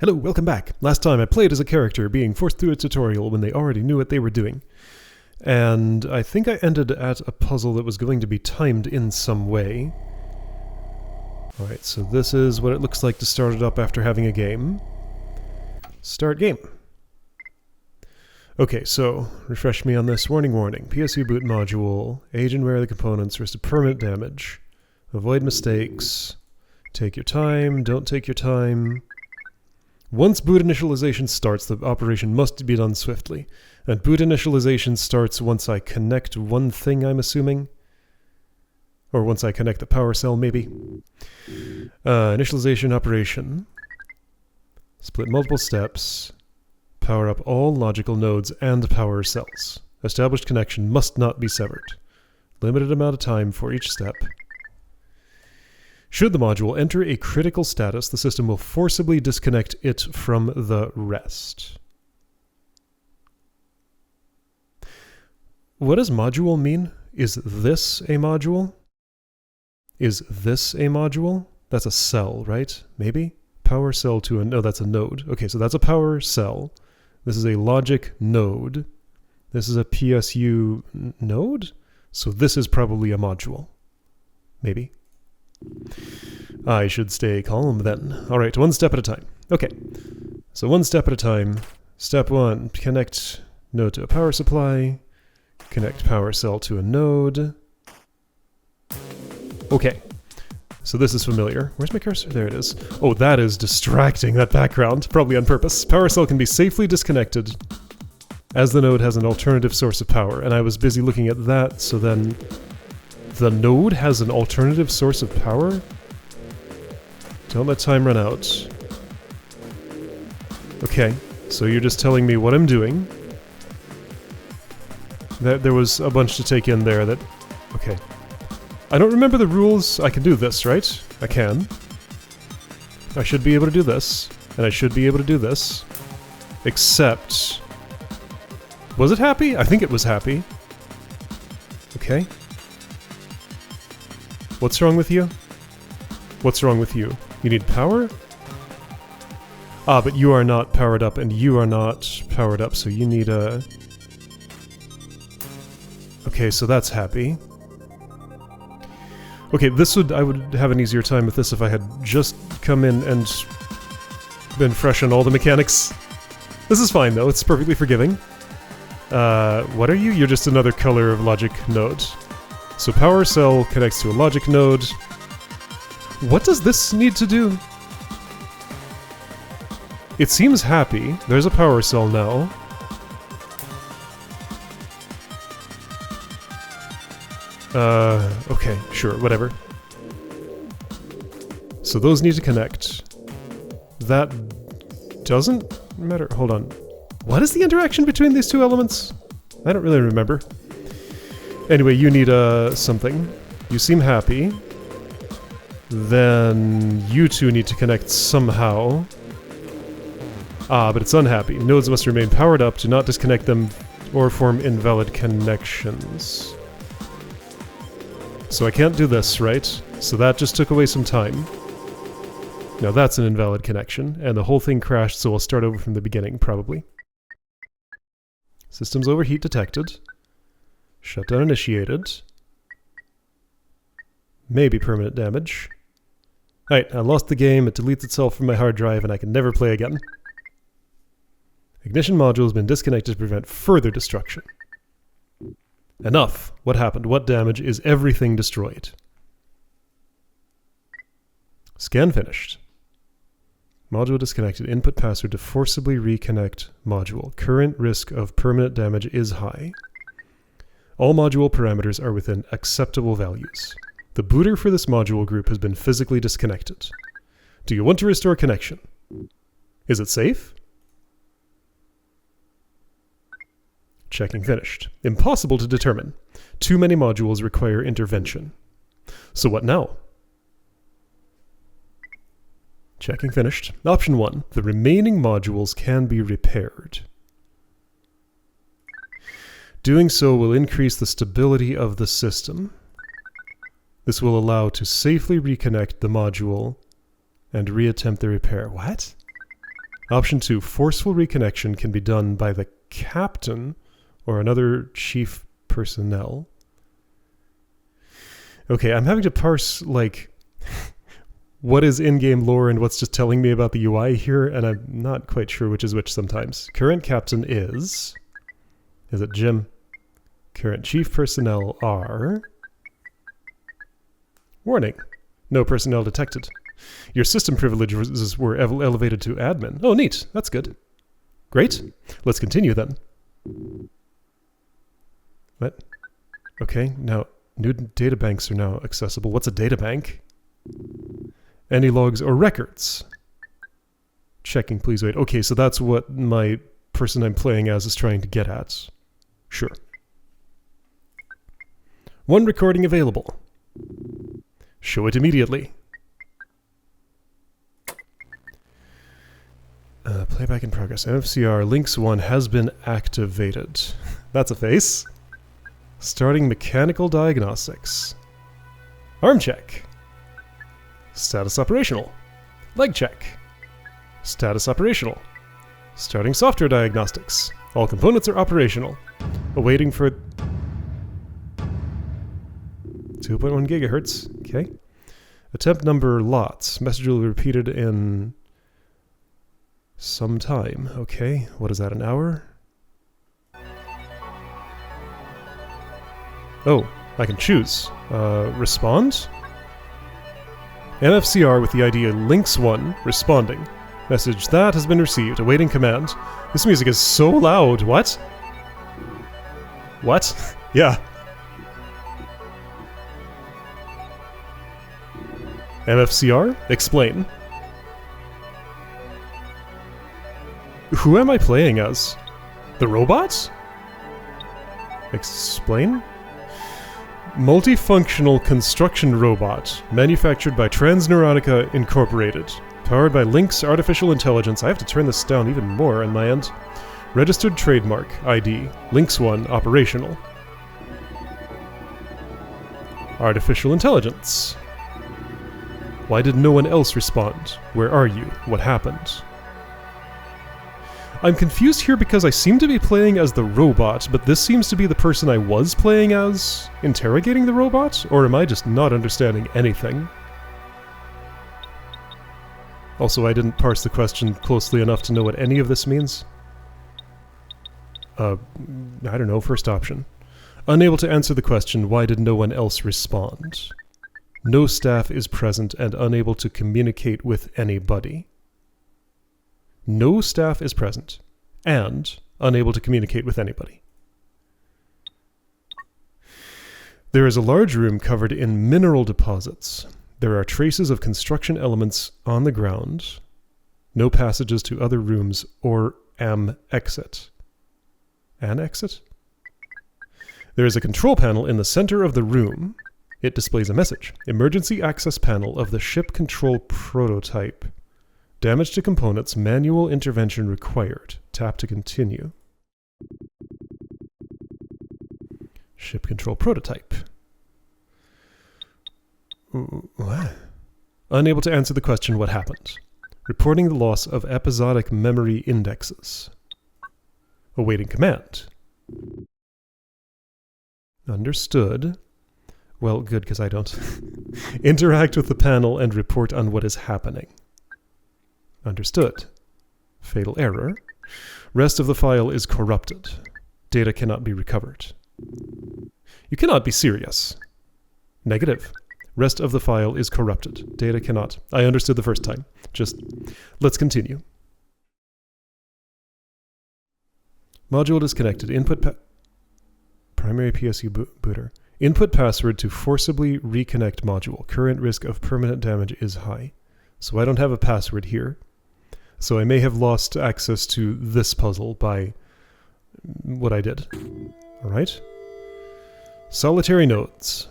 Hello, welcome back. Last time I played as a character being forced through a tutorial when they already knew what they were doing. And I think I ended at a puzzle that was going to be timed in some way. Alright, so this is what it looks like to start it up after having a game. Start game. Okay, so, refresh me on this. Warning, warning. PSU boot module. Age and wear of the components. Risk of permanent damage. Avoid mistakes. Take your time. Don't take your time. Once boot initialization starts, the operation must be done swiftly. And boot initialization starts once I connect one thing, I'm assuming. Or once I connect the power cell, maybe. Initialization operation. Split multiple steps. Power up all logical nodes and power cells. Established connection must not be severed. Limited amount of time for each step. Should the module enter a critical status, the system will forcibly disconnect it from the rest. What does module mean? Is this a module? Is this a module? That's a cell, right? Maybe? Power cell to a... no, that's a node. Okay, so that's a power cell. This is a logic node. This is a PSU node? So this is probably a module. Maybe. I should stay calm then. Alright, one step at a time. Okay, so one step at a time. Step 1, connect node to a power supply. Connect power cell to a node. Okay, so this is familiar. Where's my cursor? There it is. Oh, that is distracting, that background. Probably on purpose. Power cell can be safely disconnected as the node has an alternative source of power. And I was busy looking at that, so then... the node has an alternative source of power? Don't let time run out. Okay, so you're just telling me what I'm doing. There was a bunch to take in there that... okay. I don't remember the rules. I can do this, right? I can. I should be able to do this. And I should be able to do this. Except... was it happy? I think it was happy. Okay. What's wrong with you? What's wrong with you? You need power? Ah, but you are not powered up, and you are not powered up, so you need a... okay, so that's happy. Okay, this would... I would have an easier time with this if I had just come in and been fresh on all the mechanics. This is fine, though. It's perfectly forgiving. What are you? You're just another color of logic node. So power cell connects to a logic node. What does this need to do? It seems happy. There's a power cell now. Okay, sure, whatever. So those need to connect. That doesn't matter. Hold on. What is the interaction between these two elements? I don't really remember. Anyway, you need something. You seem happy. Then you two need to connect somehow. Ah, but it's unhappy. Nodes must remain powered up. Do not disconnect them or form invalid connections. So I can't do this, right? So that just took away some time. Now that's an invalid connection, and the whole thing crashed, so I'll start over from the beginning, probably. Systems overheat detected. Shutdown initiated. Maybe permanent damage. Alright, I lost the game, it deletes itself from my hard drive, and I can never play again. Ignition module has been disconnected to prevent further destruction. Enough! What happened? What damage? Is everything destroyed? Scan finished. Module disconnected. Input password to forcibly reconnect module. Current risk of permanent damage is high. All module parameters are within acceptable values. The booter for this module group has been physically disconnected. Do you want to restore connection? Is it safe? Checking finished. Impossible to determine. Too many modules require intervention. So what now? Checking finished. Option 1. The remaining modules can be repaired. Doing so will increase the stability of the system. This will allow to safely reconnect the module and reattempt the repair. What? Option 2, forceful reconnection can be done by the captain or another chief personnel. Okay, I'm having to parse, like, what is in-game lore and what's just telling me about the UI here, and I'm not quite sure which is which sometimes. Current captain is it Jim? Current chief personnel are... Warning. No personnel detected. Your system privileges were elevated to admin. Oh, neat. That's good. Great. Let's continue then. What? Okay, now new databanks are now accessible. What's a databank? Any logs or records? Checking, please wait. Okay, so that's what my person I'm playing as is trying to get at. Sure. One recording available. Show it immediately. Playback in progress. NFCR LINX-1 has been activated. That's a face. Starting mechanical diagnostics. Arm check. Status operational. Leg check. Status operational. Starting software diagnostics. All components are operational. Awaiting for 2.1 gigahertz. Okay. Attempt number lots. Message will be repeated in some time. Okay. What is that, an hour? Oh, I can choose. Respond? NFCR with the ID LINX-1 responding. Message that has been received. Awaiting command. This music is so loud. What? What? Yeah. NFCR? Explain. Who am I playing as? The robots? Explain? Multifunctional construction robot, manufactured by Neuronica Incorporated. Powered by LINX Artificial Intelligence. I have to turn this down even more on my end. Registered trademark, ID, LINX-1 operational. Artificial Intelligence. Why did no one else respond? Where are you? What happened? I'm confused here because I seem to be playing as the robot, but this seems to be the person I was playing as, interrogating the robot? Or am I just not understanding anything? Also, I didn't parse the question closely enough to know what any of this means. I don't know, first option. Unable to answer the question, why did no one else respond? No staff is present and unable to communicate with anybody. No staff is present, and unable to communicate with anybody. There is a large room covered in mineral deposits. There are traces of construction elements on the ground. No passages to other rooms or exit. An exit? There is a control panel in the center of the room. It displays a message. Emergency access panel of the ship control prototype. Damage to components, manual intervention required. Tap to continue. Ship control prototype. What? Unable to answer the question, what happened? Reporting the loss of episodic memory indexes. Awaiting command. Understood. Well, good, because I don't. Interact with the panel and report on what is happening. Understood. Fatal error. Rest of the file is corrupted. Data cannot be recovered. You cannot be serious. Negative. Rest of the file is corrupted. Data cannot. I understood the first time. Just, let's continue. Module disconnected. Primary PSU Booter. Input password to forcibly reconnect module. Current risk of permanent damage is high. So I don't have a password here. So I may have lost access to this puzzle by what I did. Alright. Solitary nodes.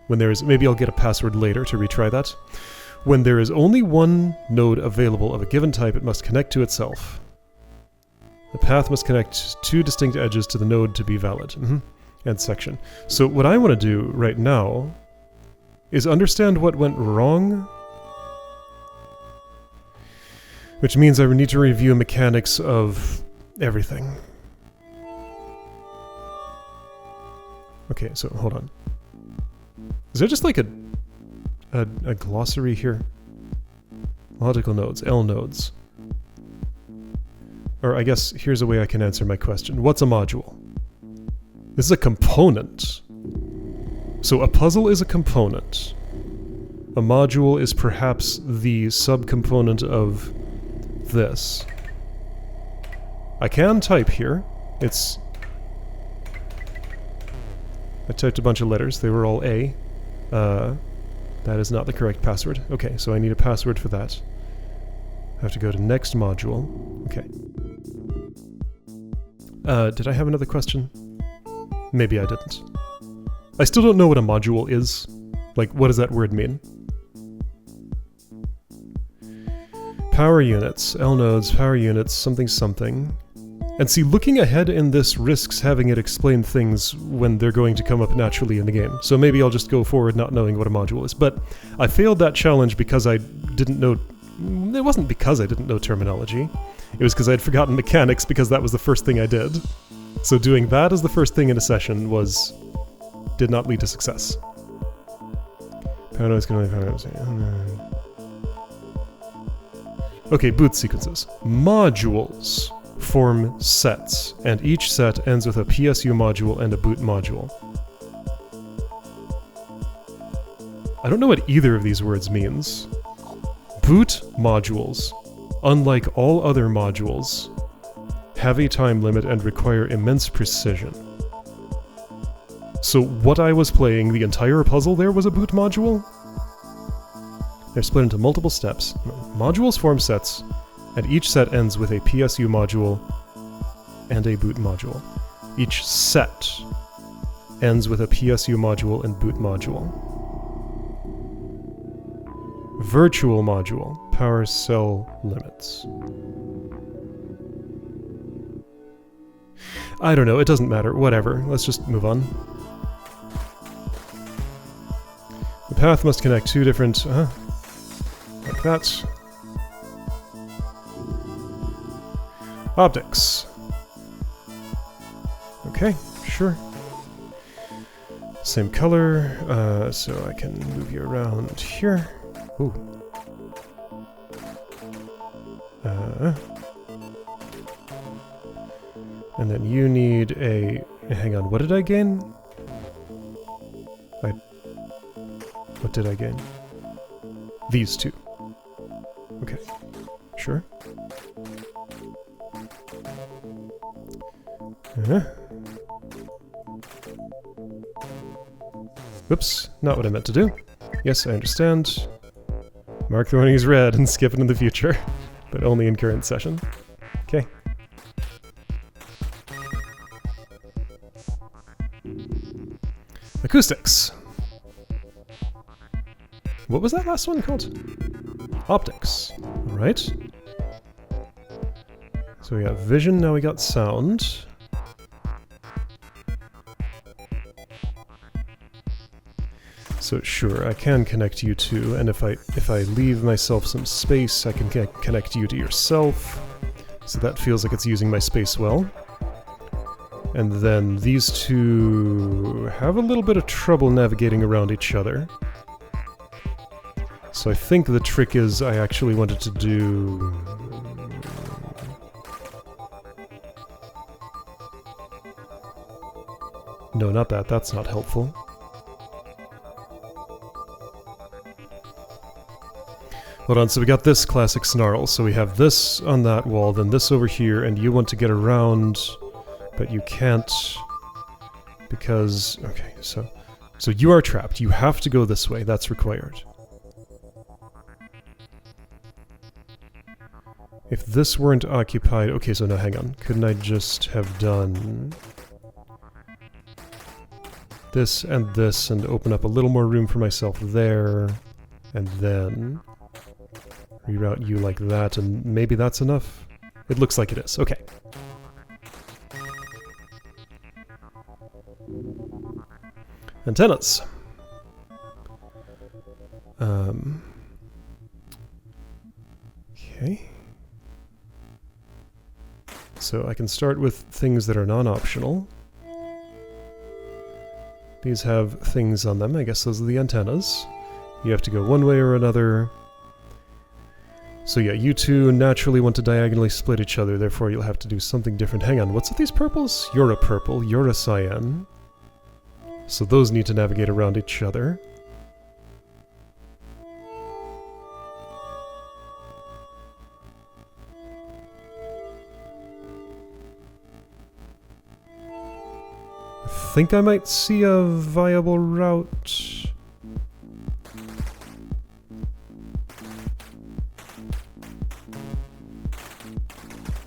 When there is, maybe I'll get a password later to retry that. When there is only one node available of a given type, it must connect to itself. The path must connect two distinct edges to the node to be valid. End section. So what I want to do right now is understand what went wrong. Which means I would need to review mechanics of everything. Okay, so hold on. Is there just like a glossary here? Logical nodes, L nodes. Or I guess here's a way I can answer my question. What's a module? This is a component. So a puzzle is a component. A module is perhaps the subcomponent of this. I can type here. I typed a bunch of letters. They were all A. That is not the correct password. Okay, so I need a password for that. I have to go to next module. Okay. Did I have another question? Maybe I didn't. I still don't know what a module is. Like, what does that word mean? Power units, L nodes, power units, something something. And see, looking ahead in this risks having it explain things when they're going to come up naturally in the game. So maybe I'll just go forward not knowing what a module is. But I failed that challenge because I didn't know... It wasn't because I didn't know terminology. It was because I'd forgotten mechanics because that was the first thing I did. So doing that as the first thing in a session did not lead to success. Okay, boot sequences. Modules form sets, and each set ends with a PSU module and a boot module. I don't know what either of these words means. Boot modules, unlike all other modules, have a time limit and require immense precision. So what I was playing, the entire puzzle there was a boot module? They're split into multiple steps. Modules form sets, and each set ends with a PSU module and a boot module. Each set ends with a PSU module and boot module. Virtual module, power cell limits. I don't know, it doesn't matter, whatever, let's just move on. The path must connect two different... like that. Optics. Okay, sure. Same color, so I can move you around here. Ooh. And then you need a... Hang on, what did I gain? What did I gain? These two. Okay, sure. Whoops, not what I meant to do. Yes, I understand. Mark the warnings red and skip it in the future, but only in current session. Okay. Acoustics. What was that last one called? Optics. Alright. So we got vision, now we got sound. So sure, I can connect you two, and if I leave myself some space, I can connect you to yourself. So that feels like it's using my space well. And then these two have a little bit of trouble navigating around each other. So I think the trick is I actually wanted to do... No, not that. That's not helpful. Hold on, so we got this classic snarl. So we have this on that wall, then this over here, and you want to get around, but you can't because... Okay, so you are trapped. You have to go this way. That's required. If this weren't occupied... Okay, so no, hang on. Couldn't I just have done this and open up a little more room for myself there, and then reroute you like that, and maybe that's enough? It looks like it is. Okay. Antennas. Okay. So I can start with things that are non-optional. These have things on them. I guess those are the antennas. You have to go one way or another. So yeah, you two naturally want to diagonally split each other, therefore you'll have to do something different. Hang on, what's with these purples? You're a purple, you're a cyan. So those need to navigate around each other. I think I might see a viable route.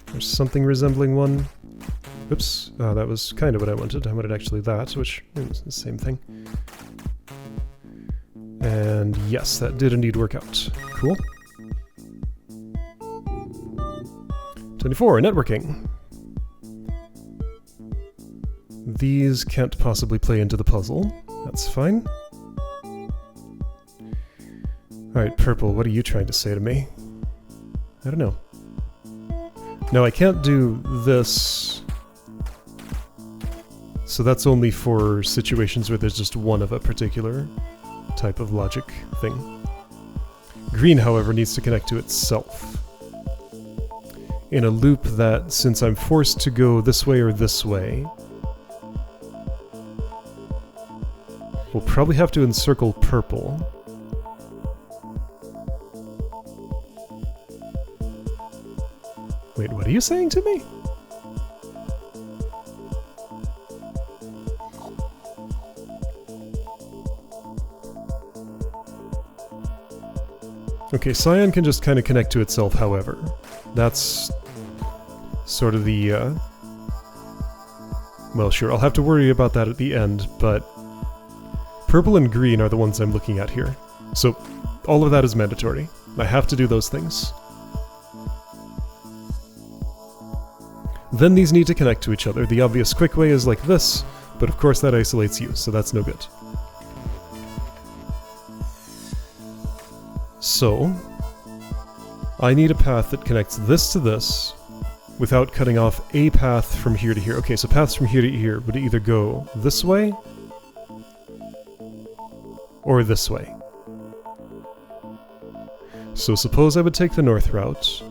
There's something resembling one. Oops, that was kind of what I wanted. I wanted actually that, which is the same thing. And yes, that did indeed work out. Cool. 24, networking. These can't possibly play into the puzzle. That's fine. Alright, purple, what are you trying to say to me? I don't know. No, I can't do this. So that's only for situations where there's just one of a particular type of logic thing. Green, however, needs to connect to itself. In a loop that, since I'm forced to go this way or this way, we'll probably have to encircle purple. Wait, what are you saying to me? Okay, cyan can just kind of connect to itself, however. That's sort of the, well, sure, I'll have to worry about that at the end, but purple and green are the ones I'm looking at here. So, all of that is mandatory. I have to do those things. Then these need to connect to each other. The obvious quick way is like this, but of course that isolates you, so that's no good. So, I need a path that connects this to this without cutting off a path from here to here. Okay, so paths from here to here would either go this way or this way. So suppose I would take the north route.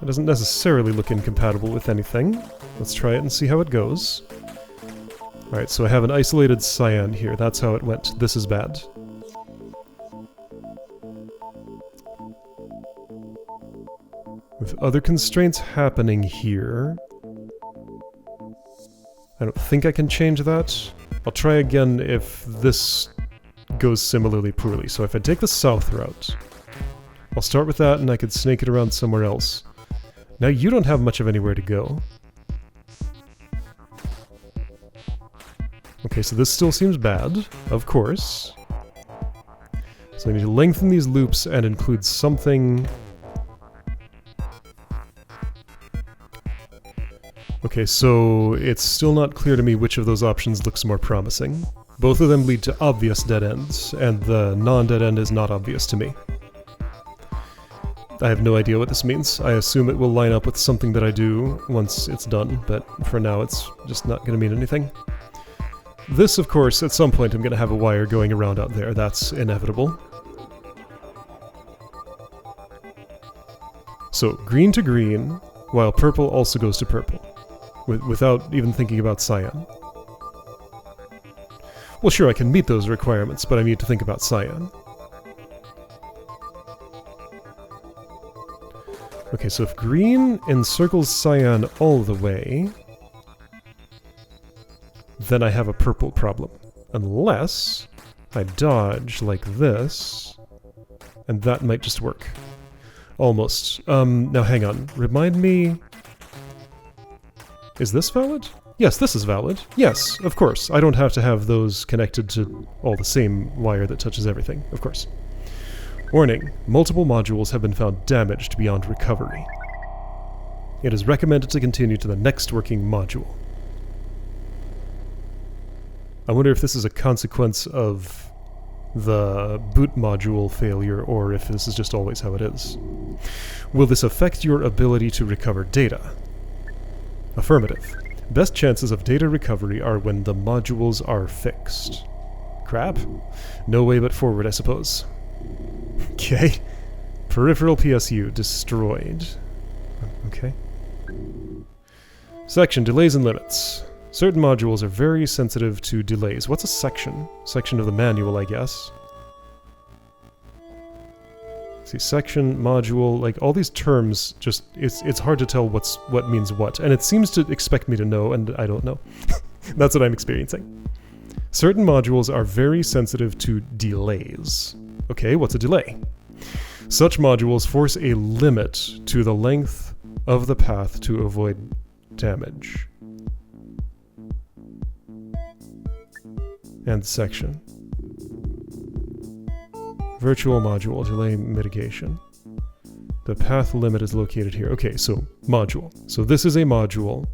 It doesn't necessarily look incompatible with anything. Let's try it and see how it goes. Alright, so I have an isolated cyan here. That's how it went. This is bad. With other constraints happening here, I don't think I can change that. I'll try again if this goes similarly poorly. So if I take the south route, I'll start with that and I could snake it around somewhere else. Now you don't have much of anywhere to go. Okay, so this still seems bad, of course. So I need to lengthen these loops and include something... Okay, so it's still not clear to me which of those options looks more promising. Both of them lead to obvious dead ends, and the non-dead end is not obvious to me. I have no idea what this means. I assume it will line up with something that I do once it's done, but for now it's just not going to mean anything. This, of course, at some point I'm going to have a wire going around out there. That's inevitable. So, green to green, while purple also goes to purple. Without even thinking about cyan. Well, sure, I can meet those requirements, but I need to think about cyan. Okay, so if green encircles cyan all the way, then I have a purple problem. Unless I dodge like this, and that might just work. Almost. Now hang on. Remind me... Is this valid? Yes, this is valid. Yes, of course. I don't have to have those connected to all the same wire that touches everything, of course. Warning, multiple modules have been found damaged beyond recovery. It is recommended to continue to the next working module. I wonder if this is a consequence of the boot module failure, or if this is just always how it is. Will this affect your ability to recover data? Affirmative. Best chances of data recovery are when the modules are fixed. Crap. No way but forward, I suppose. Okay. Peripheral PSU destroyed. Okay. Section, delays and limits. Certain modules are very sensitive to delays. What's a section? Section of the manual, I guess. See, section, module, like all these terms, just it's hard to tell what means what, and it seems to expect me to know, and I don't know. That's what I'm experiencing. Certain modules are very sensitive to delays. Okay, what's a delay? Such modules force a limit to the length of the path to avoid damage. And section. Virtual module, delay mitigation. The path limit is located here. Okay, so module. So this is a module.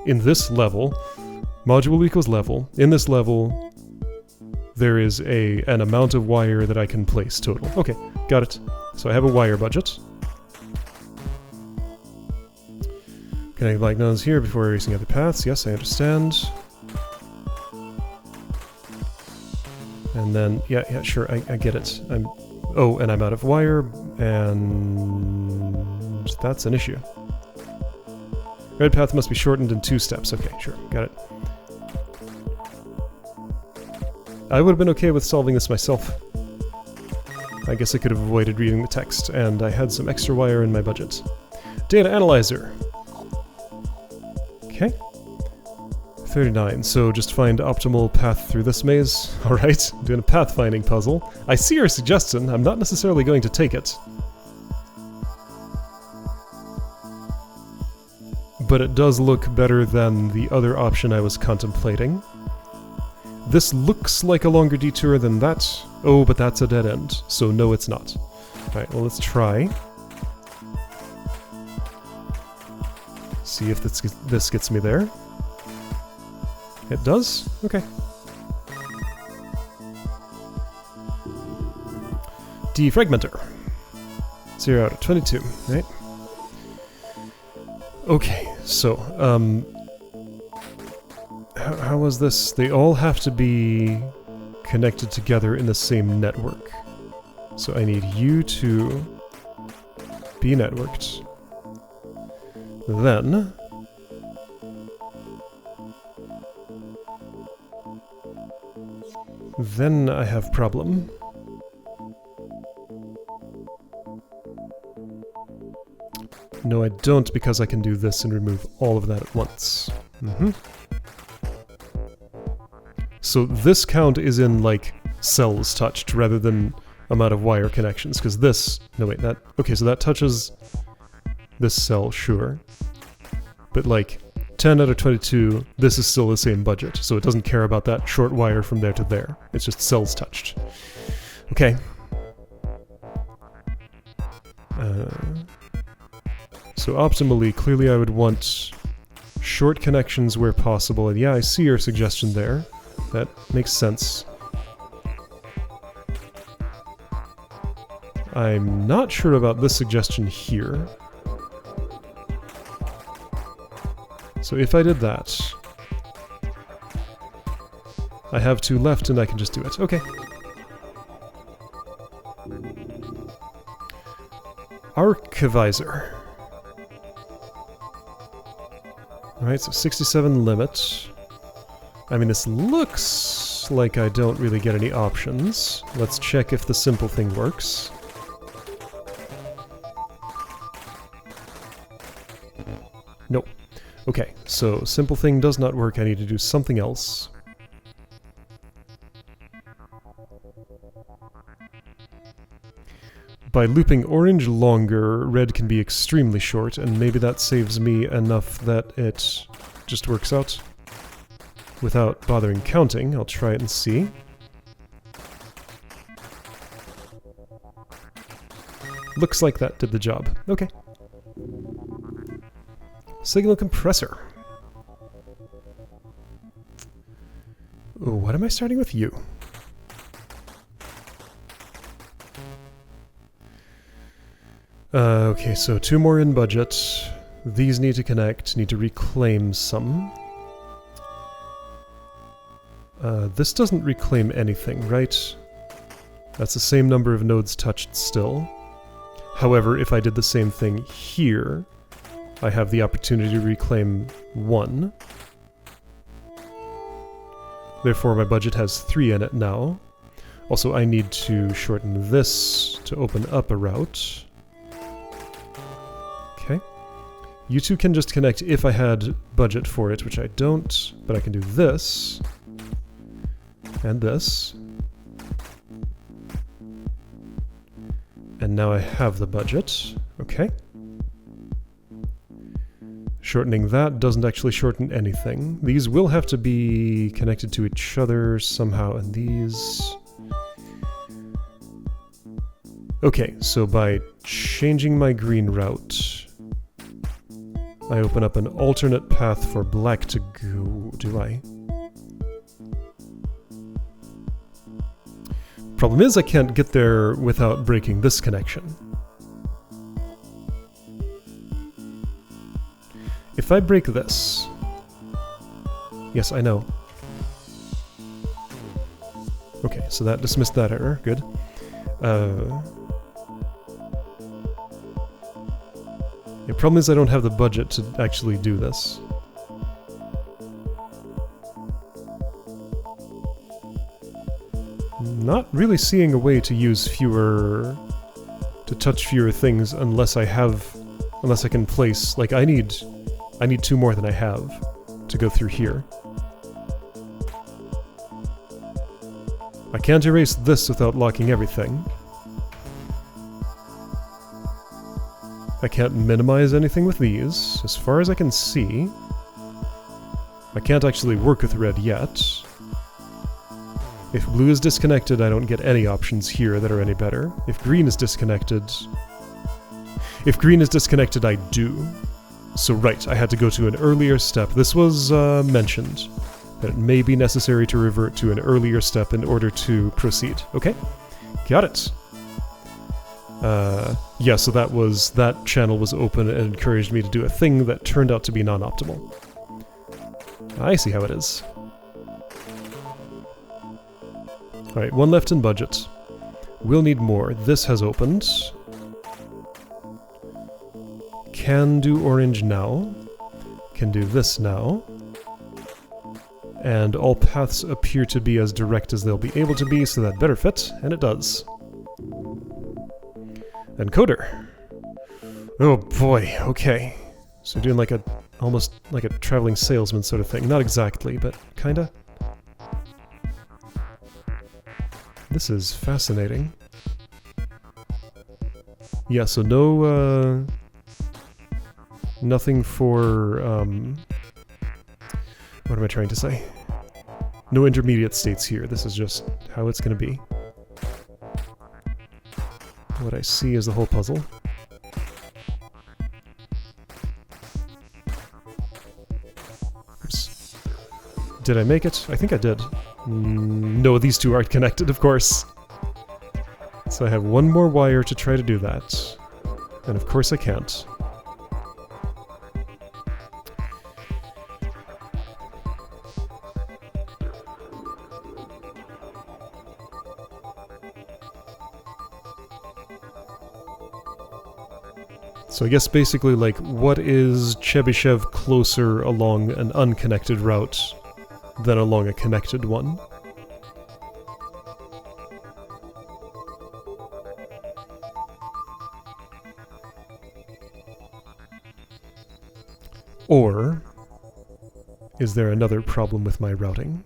In this level, module equals level. In this level, there is an amount of wire that I can place total. Okay, got it. So I have a wire budget. Connect black nodes here before erasing other paths. Yes, I understand. And then, yeah, sure, I get it. And I'm out of wire, and that's an issue. Red path must be shortened in 2 steps. Okay, sure, got it. I would have been okay with solving this myself. I guess I could have avoided reading the text, and I had some extra wire in my budget. Data Analyzer. Okay. 39, so just find optimal path through this maze. Alright, doing a pathfinding puzzle. I see your suggestion, I'm not necessarily going to take it. But it does look better than the other option I was contemplating. This looks like a longer detour than that. Oh, but that's a dead end, so no it's not. Alright, well let's try. See if this gets me there. It does? Okay. Defragmenter. 0 out of 22, right? Okay, so, how was this? They all have to be connected together in the same network. So I need you to be networked. Then I have problem. No, I don't, because I can do this and remove all of that at once. So this count is in, like, cells touched, rather than amount of wire connections, because this... No, wait, that... Okay, so that touches this cell, sure. But, like, 10 out of 22, this is still the same budget, so it doesn't care about that short wire from there to there. It's just cells touched. Okay. So optimally, clearly I would want short connections where possible, and yeah, I see your suggestion there. That makes sense. I'm not sure about this suggestion here. So if I did that, I have 2 left and I can just do it. Okay. Archivizer. Alright, so 67 limit. I mean, this looks like I don't really get any options. Let's check if the simple thing works. Nope. Okay, so simple thing does not work. I need to do something else. By looping orange longer, red can be extremely short, and maybe that saves me enough that it just works out. Without bothering counting, I'll try it and see. Looks like that did the job. Okay. Signal compressor. Ooh, what am I starting with you? Okay, so 2 more in budget. These need to connect, need to reclaim some. This doesn't reclaim anything, right? That's the same number of nodes touched still. However, if I did the same thing here, I have the opportunity to reclaim 1. Therefore, my budget has 3 in it now. Also, I need to shorten this to open up a route. Okay. You two can just connect if I had budget for it, which I don't, but I can do this. And this. And now I have the budget. Okay. Shortening that doesn't actually shorten anything. These will have to be connected to each other somehow, and these... Okay, so by changing my green route, I open up an alternate path for black to go, do I? Problem is I can't get there without breaking this connection. If I break this... Yes, I know. Okay, so that dismissed that error, good. The problem is I don't have the budget to actually do this. Not really seeing a way to use fewer... to touch fewer things unless I have... unless I can place... like, I need 2 more than I have to go through here. I can't erase this without locking everything. I can't minimize anything with these, as far as I can see. I can't actually work with red yet. If blue is disconnected, I don't get any options here that are any better. If green is disconnected... If green is disconnected, I do. So right, I had to go to an earlier step. This was mentioned, that it may be necessary to revert to an earlier step in order to proceed. Okay, got it. Yeah, so that channel was open and encouraged me to do a thing that turned out to be non-optimal. I see how it is. Alright, 1 left in budget. We'll need more. This has opened. Can do orange now. Can do this now. And all paths appear to be as direct as they'll be able to be, so that better fit, and it does. Encoder. Oh boy, okay. So doing like almost like a traveling salesman sort of thing. Not exactly, but kinda. This is fascinating. Yeah, so no, nothing for, what am I trying to say? No intermediate states here. This is just how it's gonna be. What I see is the whole puzzle. Oops. Did I make it? I think I did. No, these two aren't connected, of course. So I have 1 more wire to try to do that. And of course I can't. So I guess basically, like, what is Chebyshev closer along an unconnected route than along a connected one? Or is there another problem with my routing?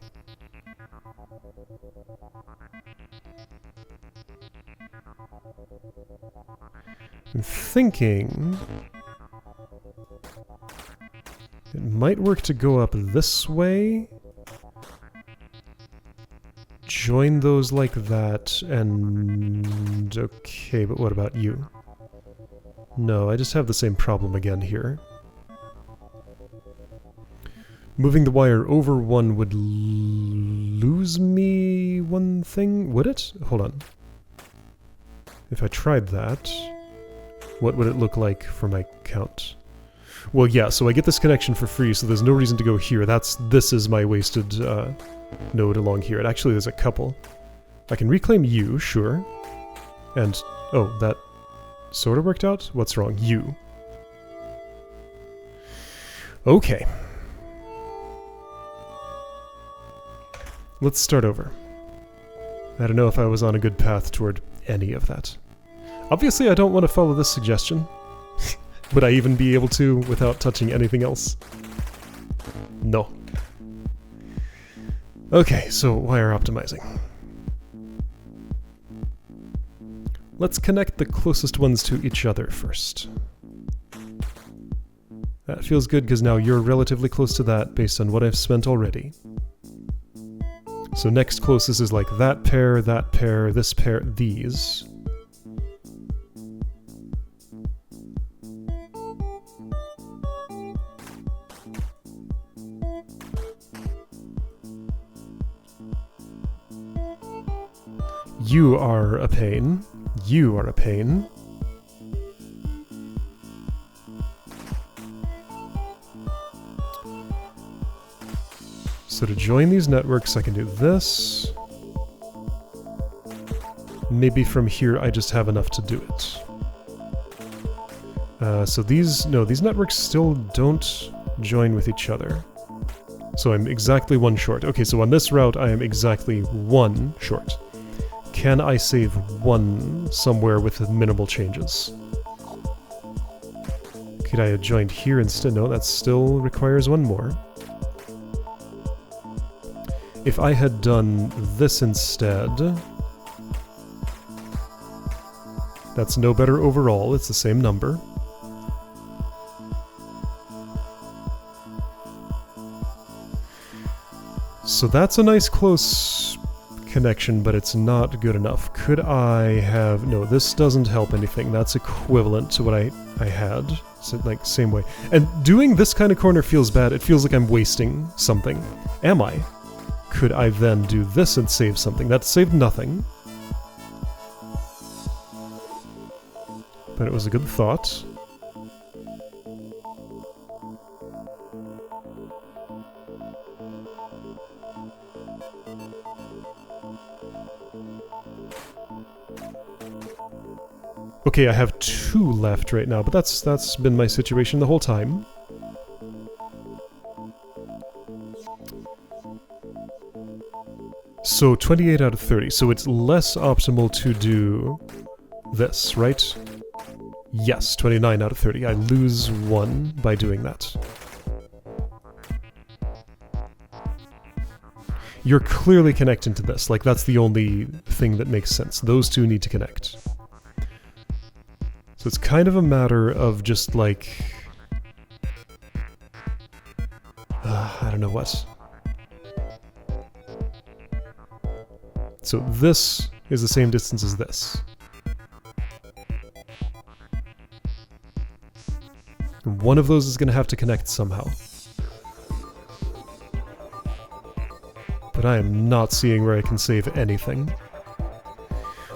I'm thinking it might work to go up this way, join those like that, and... okay, but what about you? No, I just have the same problem again here. Moving the wire over 1 would lose me 1 thing? Would it? Hold on. If I tried that... what would it look like for my count? Well, yeah, so I get this connection for free, so there's no reason to go here. This is my wasted node along here. And actually, there's a couple. I can reclaim you, sure. And, oh, that sort of worked out? What's wrong? You. Okay. Let's start over. I don't know if I was on a good path toward any of that. Obviously, I don't want to follow this suggestion. Would I even be able to without touching anything else? No. Okay, so wire optimizing. Let's connect the closest ones to each other first. That feels good because now you're relatively close to that based on what I've spent already. So next closest is like that pair, this pair, these. You are a pain. You are a pain. So to join these networks, I can do this. Maybe from here I just have enough to do it. So these networks still don't join with each other. So I'm exactly one short. Okay, so on this route I am exactly one short. Can I save one somewhere with minimal changes? Could I have joined here instead? No, that still requires one more. If I had done this instead, that's no better overall, it's the same number. So that's a nice close connection, but it's not good enough. Could I have... No, this doesn't help anything. That's equivalent to what I had. So, like, same way. And doing this kind of corner feels bad. It feels like I'm wasting something. Am I? Could I then do this and save something? That saved nothing. But it was a good thought. Okay, I have 2 left right now, but that's been my situation the whole time. So 28 out of 30, so it's less optimal to do this, right? Yes, 29 out of 30. I lose 1 by doing that. You're clearly connecting to this, like that's the only thing that makes sense. Those two need to connect. So it's kind of a matter of just like... I don't know what. So this is the same distance as this. One of those is going to have to connect somehow. But I am not seeing where I can save anything.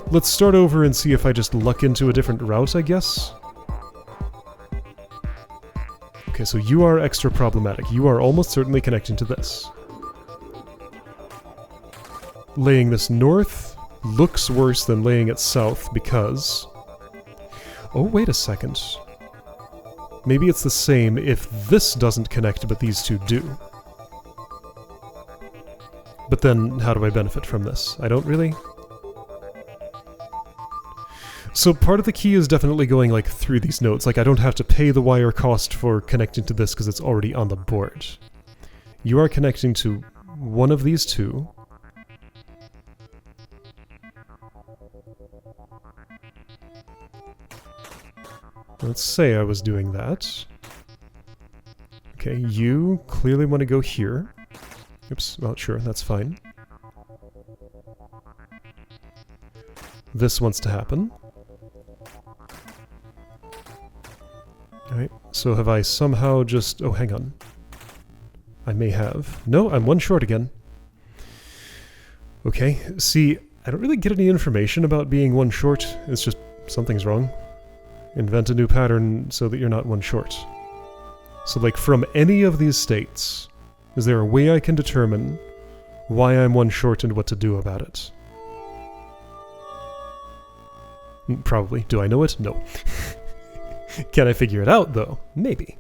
Let's start over and see if I just luck into a different route, I guess. Okay, so you are extra problematic. You are almost certainly connecting to this. Laying this north looks worse than laying it south because... Oh, wait a second. Maybe it's the same if this doesn't connect but these two do. But then, how do I benefit from this? I don't really... So part of the key is definitely going like through these nodes. Like I don't have to pay the wire cost for connecting to this because it's already on the board. You are connecting to one of these two. Let's say I was doing that. Okay, you clearly want to go here. Oops, well sure, that's fine. This wants to happen. Alright, so have I somehow just... Oh, hang on. I may have. No, I'm one short again. Okay, see, I don't really get any information about being one short. It's just something's wrong. Invent a new pattern so that you're not one short. So like from any of these states, is there a way I can determine why I'm one short and what to do about it? Probably. Do I know it? No. Can I figure it out, though? Maybe.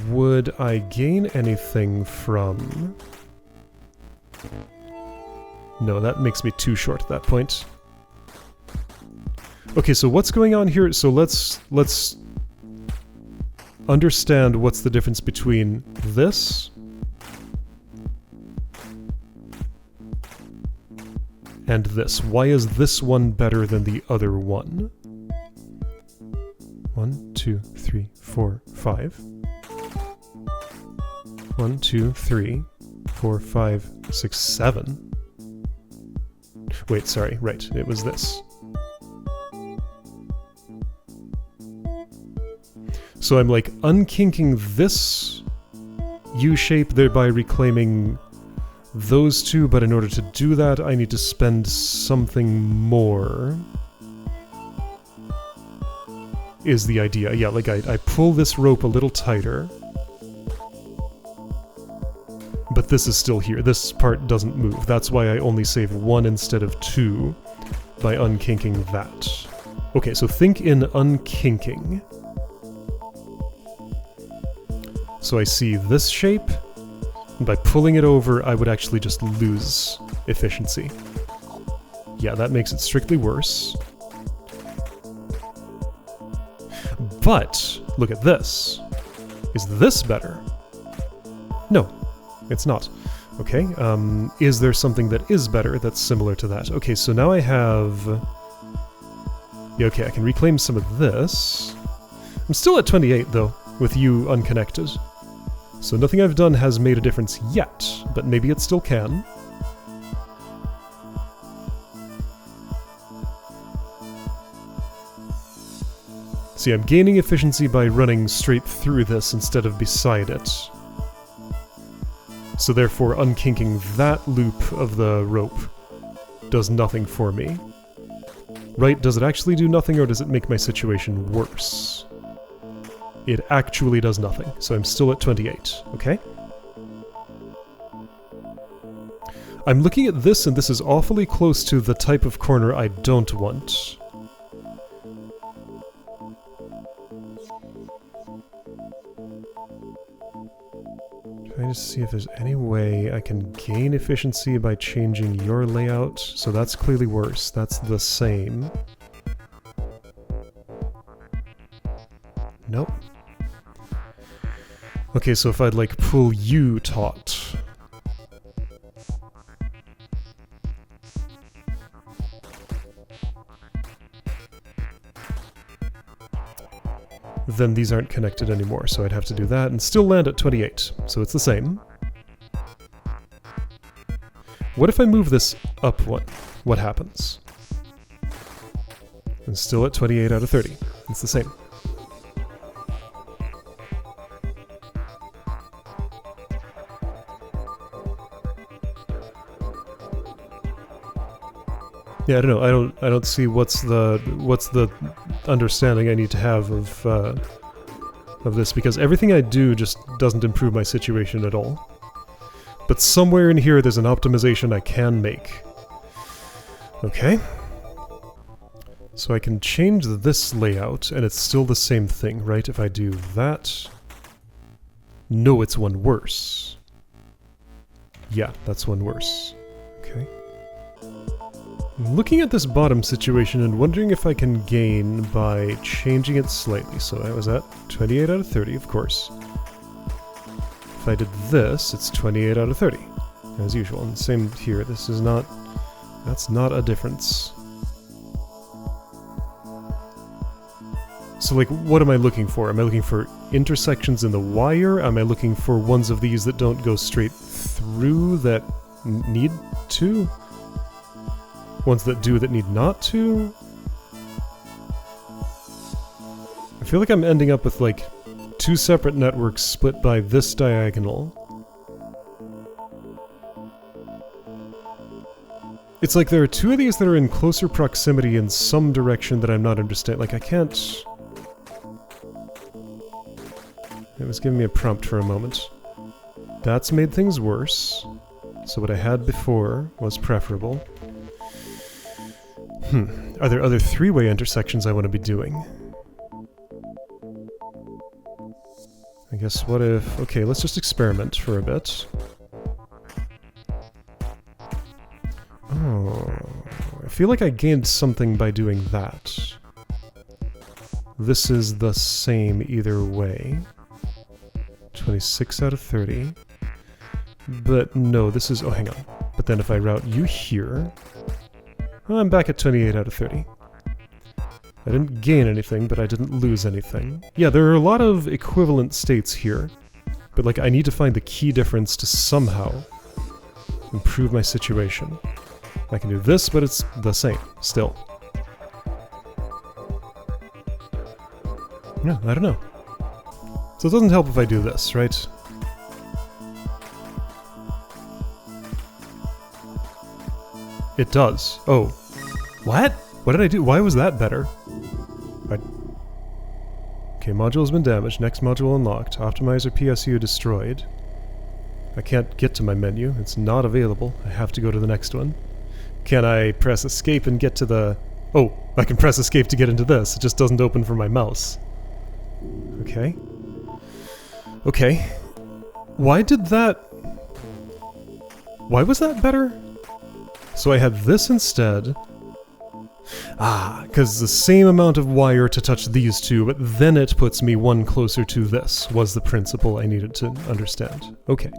Would I gain anything from... No, that makes me too short at that point. Okay, so what's going on here? So let's understand what's the difference between this and this. Why is this one better than the other one? 1, 2, 3, 4, 5. 1, 2, 3, 4, 5, 6, 7. Wait, sorry, right, it was this. So I'm like unkinking this U-shape, thereby reclaiming those two, but in order to do that I need to spend something more. Is the idea. Yeah, like I pull this rope a little tighter. But this is still here. This part doesn't move. That's why I only save 1 instead of 2 by unkinking that. Okay, so think in unkinking. So I see this shape, and by pulling it over, I would actually just lose efficiency. Yeah, that makes it strictly worse. But, look at this. Is this better? No, it's not. Okay, is there something that is better that's similar to that? Okay, so now I have... Yeah, okay, I can reclaim some of this. I'm still at 28, though, with you unconnected. So nothing I've done has made a difference yet, but maybe it still can. See, I'm gaining efficiency by running straight through this instead of beside it. So therefore, unkinking that loop of the rope does nothing for me. Right, does it actually do nothing, or does it make my situation worse? It actually does nothing, so I'm still at 28, okay? I'm looking at this, and this is awfully close to the type of corner I don't want. Trying to see if there's any way I can gain efficiency by changing your layout. So that's clearly worse. That's the same. Nope. Okay, so if I'd like pull you taut. Then these aren't connected anymore, so I'd have to do that and still land at 28, so it's the same. What if I move this up one? What happens? I'm still at 28 out of 30. It's the same. Yeah, I don't know. I don't see what's the understanding I need to have of this, because everything I do just doesn't improve my situation at all. But somewhere in here there's an optimization I can make. Okay. So I can change this layout and it's still the same thing, right? If I do that... No, it's one worse. Yeah, that's one worse. Okay. Looking at this bottom situation and wondering if I can gain by changing it slightly. So I was at 28 out of 30, of course. If I did this, it's 28 out of 30, as usual. And same here, this is not... That's not a difference. So, like, what am I looking for? Am I looking for intersections in the wire? Am I looking for ones of these that don't go straight through that need to? Ones that do that need not to? I feel like I'm ending up with, like, 2 separate networks split by this diagonal. It's like there are two of these that are in closer proximity in some direction that I'm not understanding. Like, I can't... It was giving me a prompt for a moment. That's made things worse. So what I had before was preferable. Are there other three-way intersections I want to be doing? I guess what if... Okay, let's just experiment for a bit. Oh, I feel like I gained something by doing that. This is the same either way. 26 out of 30. But no, this is... Oh, hang on. But then if I route you here... Well, I'm back at 28 out of 30. I didn't gain anything, but I didn't lose anything. Yeah, there are a lot of equivalent states here. But, like, I need to find the key difference to somehow improve my situation. I can do this, but it's the same, still. Yeah, I don't know. So it doesn't help if I do this, right? It does. Oh. What? What did I do? Why was that better? Okay, module has been damaged. Next module unlocked. Optimizer PSU destroyed. I can't get to my menu. It's not available. I have to go to the next one. Can I press escape and get to the... Oh, I can press escape to get into this. It just doesn't open for my mouse. Okay. Okay. Why did that... Why was that better? So I had this instead. Ah, because the same amount of wire to touch these two, but then it puts me one closer to this, was the principle I needed to understand. Okay.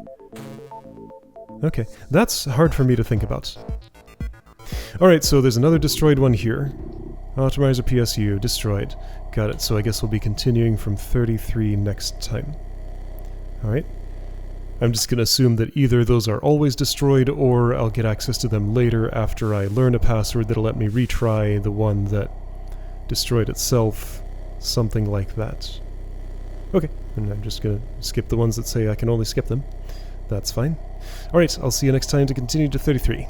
Okay, that's hard for me to think about. Alright, so there's another destroyed one here. Optimizer PSU, destroyed. Got it, so I guess we'll be continuing from 33 next time. Alright. I'm just going to assume that either those are always destroyed, or I'll get access to them later after I learn a password that'll let me retry the one that destroyed itself. Something like that. Okay, and I'm just going to skip the ones that say I can only skip them. That's fine. Alright, I'll see you next time to continue to 33.